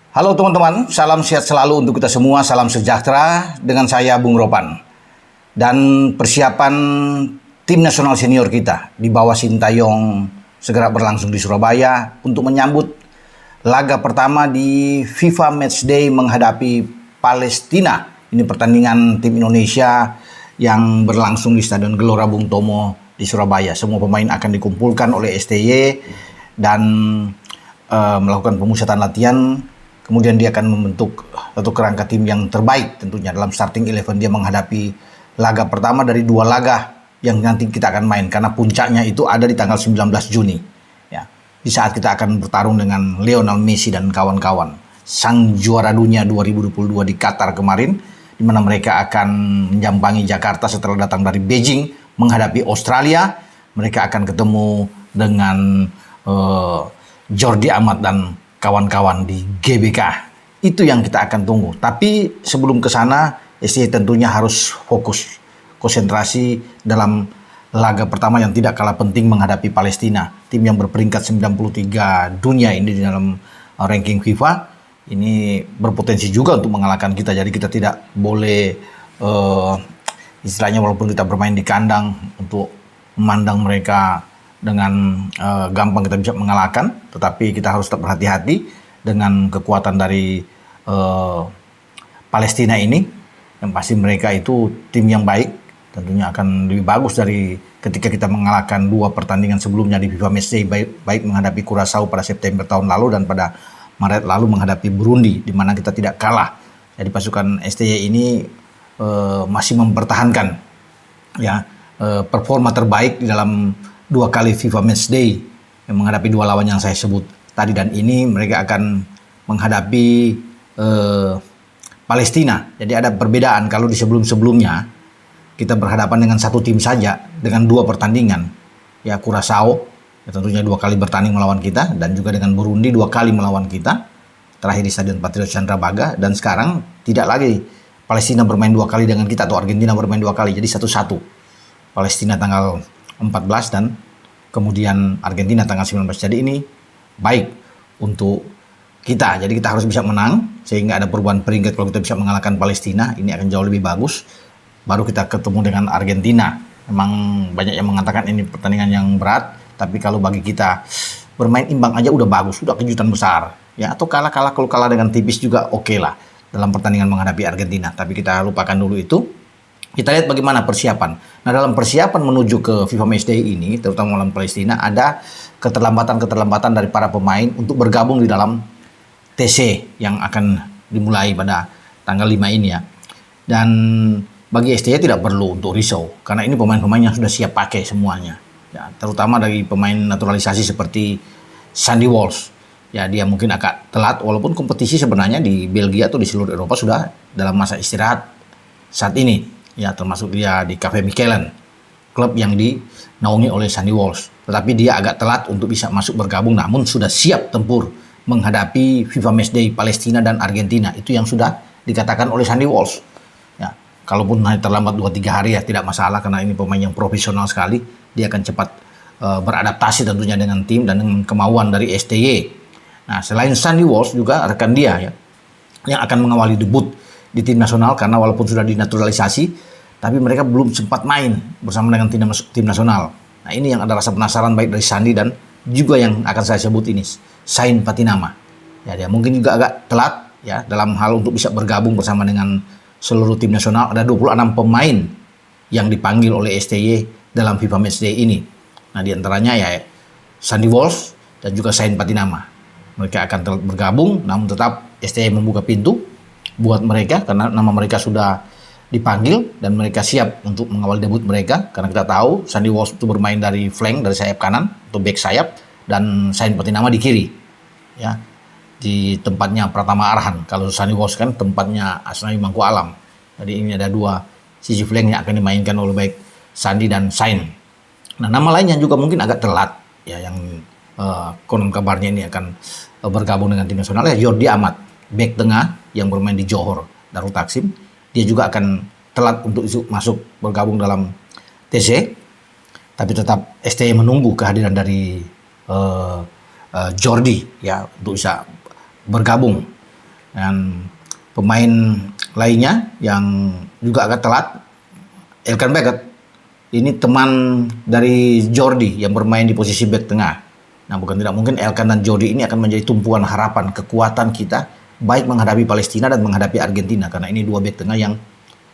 Halo teman-teman, salam sehat selalu untuk kita semua, salam sejahtera dengan saya Bung Ropan. Dan persiapan tim nasional senior kita di bawah Sintayong segera berlangsung di Surabaya untuk menyambut laga pertama di FIFA Matchday menghadapi Palestina. Ini pertandingan tim Indonesia yang berlangsung di Stadion Gelora Bung Tomo di Surabaya. Semua pemain akan dikumpulkan oleh STY dan melakukan pemusatan latihan. Kemudian dia akan membentuk satu kerangka tim yang terbaik tentunya dalam starting 11 dia menghadapi laga pertama dari dua laga yang nanti kita akan main. Karena puncaknya itu ada di tanggal 19 Juni. Ya, di saat kita akan bertarung dengan Lionel Messi dan kawan-kawan. Sang juara dunia 2022 di Qatar kemarin. Di mana mereka akan menjambangi Jakarta setelah datang dari Beijing menghadapi Australia. Mereka akan ketemu dengan Jordi Amat dan kawan-kawan di GBK. Itu yang kita akan tunggu. Tapi sebelum ke sana, STY tentunya harus fokus, konsentrasi dalam laga pertama yang tidak kalah penting menghadapi Palestina. Tim yang berperingkat 93 dunia ini di dalam ranking FIFA. Ini berpotensi juga untuk mengalahkan kita. Jadi kita tidak boleh istilahnya walaupun kita bermain di kandang untuk memandang mereka dengan gampang kita bisa mengalahkan, tetapi kita harus tetap berhati-hati dengan kekuatan dari Palestina ini. Yang pasti mereka itu tim yang baik, tentunya akan lebih bagus dari ketika kita mengalahkan dua pertandingan sebelumnya di FIFA Matchday, baik menghadapi Curaçao pada September tahun lalu dan pada Maret lalu menghadapi Burundi, di mana kita tidak kalah. Jadi pasukan STY ini masih mempertahankan ya performa terbaik di dalam dua kali FIFA Matchday yang menghadapi dua lawan yang saya sebut tadi, dan ini mereka akan menghadapi Palestina. Jadi ada perbedaan. Kalau di sebelum-sebelumnya kita berhadapan dengan satu tim saja dengan dua pertandingan, ya Curaçao ya tentunya dua kali bertanding melawan kita, dan juga dengan Burundi dua kali melawan kita, terakhir di Stadion Patriot Candrabaga. Dan sekarang tidak lagi Palestina bermain dua kali dengan kita atau Argentina bermain dua kali, jadi 1-1. Palestina tanggal 14 dan kemudian Argentina tanggal 19. Jadi ini baik untuk kita. Jadi kita harus bisa menang sehingga ada perubahan peringkat. Kalau kita bisa mengalahkan Palestina, ini akan jauh lebih bagus. Baru kita ketemu dengan Argentina. Memang banyak yang mengatakan ini pertandingan yang berat, tapi kalau bagi kita bermain imbang aja udah bagus, udah kejutan besar. Ya, atau kalah-kalah, kalau kalah dengan tipis juga oke lah dalam pertandingan menghadapi Argentina. Tapi kita lupakan dulu itu. Kita lihat bagaimana persiapan. Nah, dalam persiapan menuju ke FIFA Matchday ini, terutama melawan Palestina, ada keterlambatan-keterlambatan dari para pemain untuk bergabung di dalam TC yang akan dimulai pada tanggal 5 ini ya. Dan bagi STY tidak perlu untuk risau, karena ini pemain-pemain yang sudah siap pakai semuanya. Ya, terutama dari pemain naturalisasi seperti Sandy Walsh. Ya, dia mungkin agak telat, walaupun kompetisi sebenarnya di Belgia atau di seluruh Eropa sudah dalam masa istirahat saat ini. Ya, termasuk dia di Cafe Michelen, klub yang dinaungi oleh Sandy Walsh. Tetapi dia agak telat untuk bisa masuk bergabung, namun sudah siap tempur menghadapi FIFA Matchday Palestina dan Argentina. Itu yang sudah dikatakan oleh Sandy Walsh. Ya, kalaupun hanya terlambat 2-3 hari ya tidak masalah, karena ini pemain yang profesional sekali. Dia akan cepat beradaptasi tentunya dengan tim dan dengan kemauan dari STY. Nah, selain Sandy Walsh juga rekan dia ya, yang akan mengawali debut di tim nasional, karena walaupun sudah dinaturalisasi tapi mereka belum sempat main bersama dengan tim nasional. Nah, ini yang ada rasa penasaran baik dari Sandy dan juga yang akan saya sebut ini Sain Patinama. Ya, dia mungkin juga agak telat ya dalam hal untuk bisa bergabung bersama dengan seluruh tim nasional. Ada 26 pemain yang dipanggil oleh STY dalam FIFA Matchday ini. Nah, diantaranya ya Sandy Walsh dan juga Sain Patinama. Mereka akan bergabung, namun tetap STY membuka pintu buat mereka karena nama mereka sudah dipanggil dan mereka siap untuk mengawal debut mereka, karena kita tahu Sandy Walsh itu bermain dari flank, dari sayap kanan atau back sayap, dan Sain Patinama di kiri ya, di tempatnya Pratama Arhan. Kalau Sandy Walsh kan tempatnya Asnawi Mangku Alam. Jadi ini ada dua sisi flank yang akan dimainkan oleh baik Sandy dan Sain. Nah, nama lain yang juga mungkin agak telat ya, yang konon kabarnya ini akan bergabung dengan tim nasional ya, Jordi Amat, back tengah yang bermain di Johor Darul Taksim. Dia juga akan telat untuk masuk bergabung dalam TC, tapi tetap STY menunggu kehadiran dari Jordi ya untuk bisa bergabung Dan pemain lainnya yang juga agak telat, Elkan Baggott. Ini teman dari Jordi yang bermain di posisi bek tengah. Nah, bukan tidak mungkin Elkan dan Jordi ini akan menjadi tumpuan harapan, kekuatan kita baik menghadapi Palestina dan menghadapi Argentina, karena ini dua bek tengah yang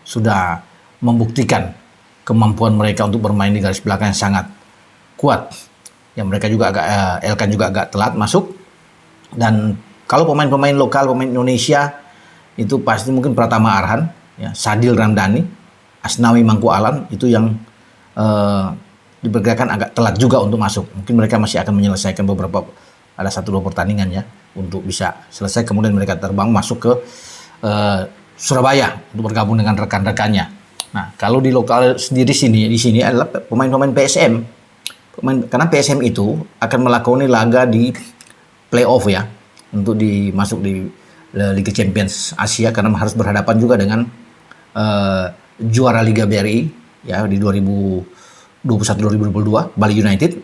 sudah membuktikan kemampuan mereka untuk bermain di garis belakang yang sangat kuat. Yang mereka juga agak Elkan juga agak telat masuk. Dan kalau pemain-pemain lokal, pemain Indonesia itu pasti mungkin Pratama Arhan, ya, Sadil Ramdhani, Asnawi Mangku Alam itu yang diperkirakan agak telat juga untuk masuk. Mungkin mereka masih akan menyelesaikan ada 1-2 pertandingan ya untuk bisa selesai, kemudian mereka terbang masuk ke Surabaya untuk bergabung dengan rekan-rekannya. Nah, kalau di lokal sendiri di sini adalah pemain-pemain PSM. Karena PSM itu akan melakoni laga di playoff ya untuk masuk di Liga Champions Asia, karena harus berhadapan juga dengan juara Liga BRI ya di 2021-2022 Bali United,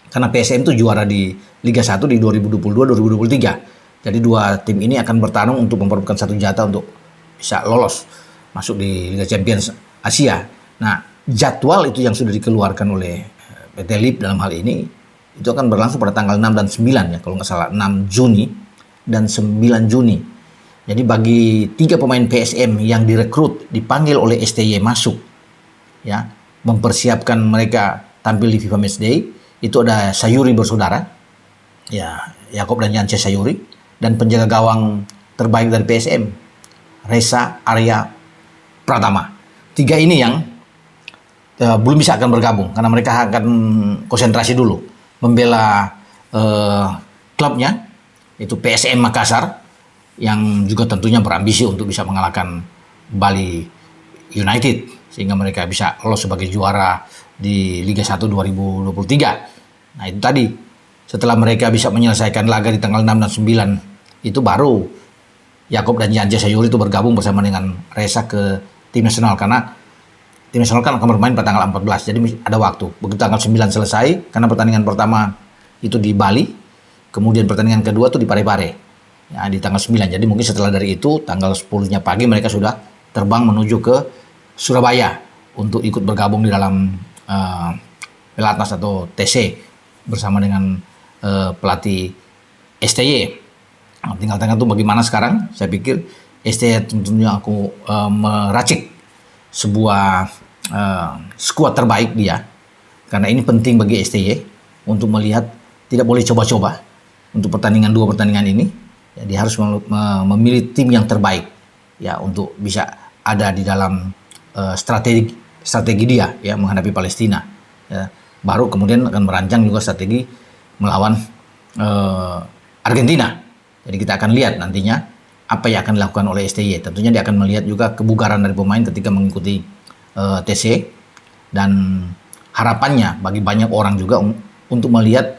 karena PSM itu juara di Liga 1 di 2022-2023. Jadi dua tim ini akan bertarung untuk memperebutkan satu jatah untuk bisa lolos masuk di Liga Champions Asia. Nah, jadwal itu yang sudah dikeluarkan oleh PT LIP dalam hal ini itu akan berlangsung pada tanggal 6 dan 9 ya, kalau nggak salah 6 Juni dan 9 Juni. Jadi bagi 3 pemain PSM yang direkrut dipanggil oleh STY masuk ya, mempersiapkan mereka tampil di FIFA Matchday, itu ada Sayuri bersaudara, ya, Yakob dan Yance Sayuri, dan penjaga gawang terbaik dari PSM, Reza Arya Pratama. 3 ini yang belum bisa akan bergabung karena mereka akan konsentrasi dulu membela klubnya, itu PSM Makassar, yang juga tentunya berambisi untuk bisa mengalahkan Bali United sehingga mereka bisa lolos sebagai juara di Liga 1 2023. Nah, itu tadi setelah mereka bisa menyelesaikan laga di tanggal 6 dan 9, itu baru Yakob dan Yance Sayuri itu bergabung bersama dengan Reza ke tim nasional, karena tim nasional kan akan bermain pada tanggal 14, jadi ada waktu. Begitu tanggal 9 selesai, karena pertandingan pertama itu di Bali, kemudian pertandingan kedua itu di Parepare ya, di tanggal 9. Jadi mungkin setelah dari itu tanggal 10-nya pagi mereka sudah terbang menuju ke Surabaya untuk ikut bergabung di dalam Pelatnas atau TC bersama dengan pelatih STY. Nah, tinggal tuh bagaimana sekarang. Saya pikir STY tentunya aku meracik sebuah skuad terbaik dia, karena ini penting bagi STY untuk melihat tidak boleh coba-coba untuk dua pertandingan ini ya, dia harus memilih tim yang terbaik ya untuk bisa ada di dalam strategi dia ya menghadapi Palestina ya. Baru kemudian akan merancang juga strategi melawan Argentina. Jadi kita akan lihat nantinya apa yang akan dilakukan oleh STY. Tentunya dia akan melihat juga kebugaran dari pemain ketika mengikuti TC, dan harapannya bagi banyak orang juga untuk melihat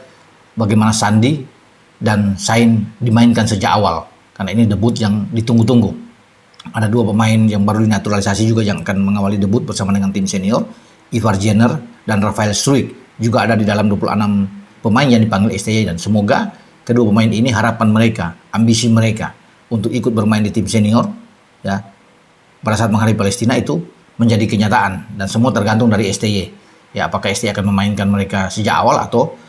bagaimana Sandi dan Sain dimainkan sejak awal, karena ini debut yang ditunggu-tunggu. Ada 2 pemain yang baru dinaturalisasi juga yang akan mengawali debut bersama dengan tim senior, Ivar Jenner dan Rafael Struijk juga ada di dalam 26 pemain yang dipanggil STY, dan semoga kedua pemain ini harapan mereka, ambisi mereka untuk ikut bermain di tim senior ya pada saat menghadapi Palestina itu menjadi kenyataan, dan semua tergantung dari STY. Ya, apakah STY akan memainkan mereka sejak awal atau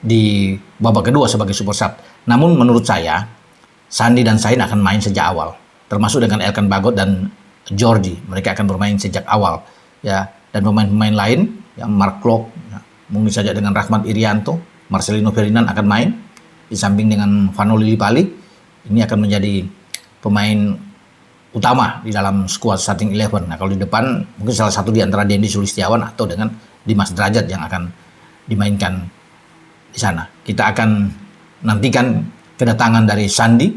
di babak kedua sebagai super sub. Namun menurut saya Sandi dan Sain akan main sejak awal, termasuk dengan Elkan Baggott dan Jordi. Mereka akan bermain sejak awal ya, dan pemain-pemain lain yang Mark Klok ya, mungkin saja dengan Rahmat Irianto, Marcelino Ferdinand akan main di samping dengan Vano Lillipali. Ini akan menjadi pemain utama di dalam skuad starting 11. Nah, kalau di depan mungkin salah satu di antara Dendi Sulistiawan atau dengan Dimas Derajat yang akan dimainkan di sana. Kita akan nantikan kedatangan dari Sandi,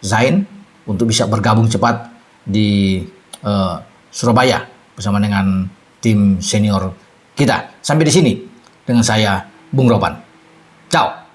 Zain untuk bisa bergabung cepat di Surabaya bersama dengan tim senior kita. Sampai di sini dengan saya Bung Ropan. Ciao.